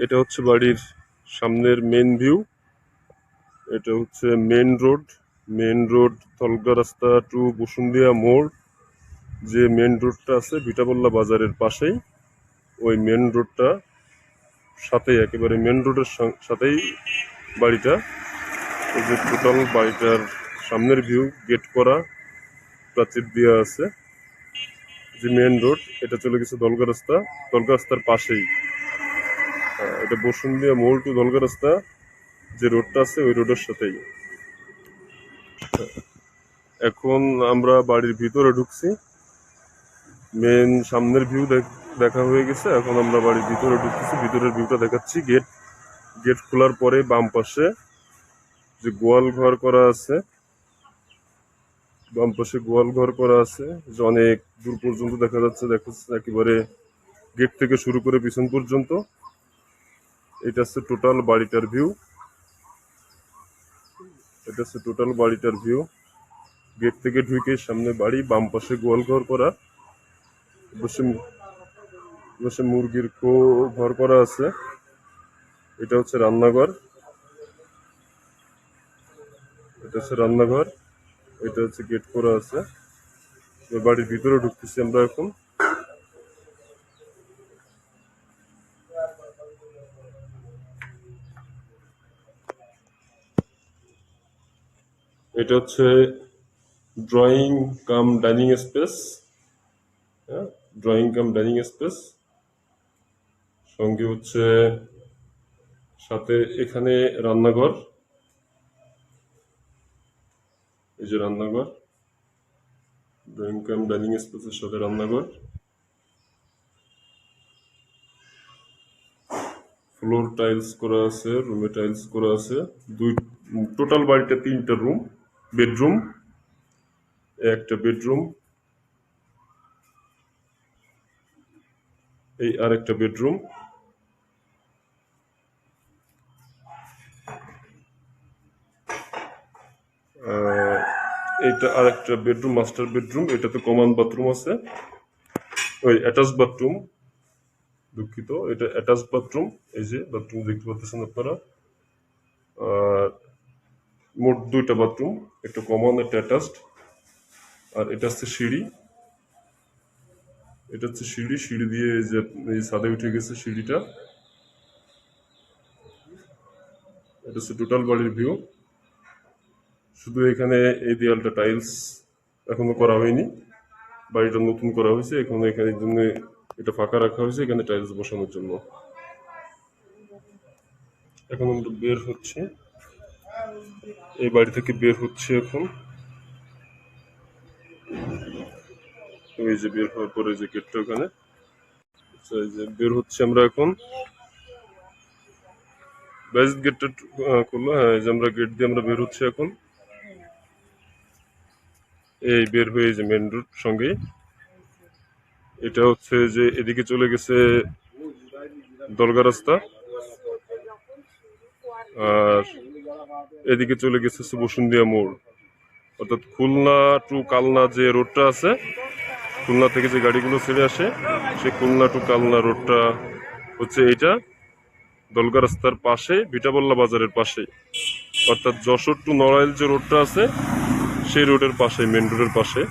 এটা হচ্ছে বাড়ির সামনের মেন ভিউ। এটা হচ্ছে মেন রোড তলগা রাস্তা টু বসুন্ধিয়া মোড়। যে মেন রোডটা আছে ভিটাবল্লা বাজারের পাশেই, ওই মেন রোডটা সাথেই, একেবারে মেন রোডের সাথেই বাড়িটা। এই যে টোটাল বাড়িটার সামনের ভিউ, গেট করা, প্রাচীর দেওয়া আছে। যে মেন রোড এটা চলে গেছে দলগা রাস্তার পাশেই। এটা বসুন্ধিয়া মোড় টু দলগা রাস্তা যে রোডটা আছে ওই রোডের সাথেই। এখন আমরা বাড়ির ভিতরে ঢুকছি। মেন সামনের ভিউ দেখা হয়ে গেছে, এখন আমরা বাড়ির ভিতরে ঢুকতেছি। ভিতরের ভিউটা দেখাচ্ছি। গেট খোলার পরে বাম পাশে যে গোয়াল ঘর করা আছে, যে অনেক দূর পর্যন্ত দেখা যাচ্ছে একেবারে গেট থেকে শুরু করে পিছন পর্যন্ত। এটা হচ্ছে টোটাল বাড়িটার ভিউ। গেট থেকে ঢুকে সামনে বাড়ি, বাম পাশে গোয়াল ঘর করা, বসে মুরগির ঘর করা আছে। এটা হচ্ছে রান্নাঘর, এটা হচ্ছে গেট করা আছে। বাড়ির ভিতরে ঢুকতেছি আমরা এখন। এটা হচ্ছে ড্রয়িং কাম ডাইনিং স্পেস। সঙ্গে হচ্ছে সাথে এখানে রান্নাঘর। এই যে রান্নাঘর, ড্রয়িং কাম ডাইনিং স্পেসের সাথে রান্নাঘর। ফ্লোর টাইলস করা আছে, রুমে টাইলস করা আছে। টোটাল বাড়িটা 3টা রুম, বেডরুম, একটা বেডরুম, এই আরেকটা বেডরুম। এইটা আরেকটা বেডরুম, মাস্টার বেডরুম। এটাতে কমন বাথরুম আছে, ওই অ্যাটাচ বাথরুম, দুঃখিত, এটা অ্যাটাচ বাথরুম। এই যে বাথরুম দেখতে পাচ্ছেন আপনারা। আর মোট 2টা বাথরুম, একটা কমন, একটা অ্যাটাচড। আর এটা হচ্ছে সিঁড়ি, সিঁড়ি দিয়ে যে এই ছাদে উঠে গেছে সিঁড়িটা। এটা হচ্ছে টোটাল বাড়ির ভিউ। শুধু এখানে এই দেয়ালটা টাইলস এখনো করা হয়নি, বাড়িটা নতুন করা হয়েছে। এখানে জন্য এটা ফাঁকা রাখা হয়েছে, এখানে টাইলস বসানোর জন্য। এখন আমরা বের হচ্ছে, এই বাড়ি থেকে বের হচ্ছে এখন। এই যে বের হওয়ার পরে যে গেটটা ওখানে, এই যে বের হচ্ছে আমরা এখন। ব্যাস গেটটা খুললো। হ্যাঁ, এই যে আমরা গেট দিয়ে আমরা বের হচ্ছে এখন। এই বের হয়ে যে মেন রোড সঙ্গে, এটা হচ্ছে যে এদিকে চলে গেছে দলগা রাস্তা, আর এদিকে চলে গেছে বসুন্ধিয়া মোড়। অর্থাৎ খুলনা টু কালনা যে রোডটা আছে, খুলনা থেকে যে গাড়িগুলো ছেড়ে আসে, সেই খুলনা টু কালনা রোডটা হচ্ছে এইটা, দলগা রাস্তার পাশে, ভিটাবল্লা বাজারের পাশে। অর্থাৎ যশোর টু নড়াইল যে রোডটা আছে সেই রোডের পাশে, মেন রোডের পাশে।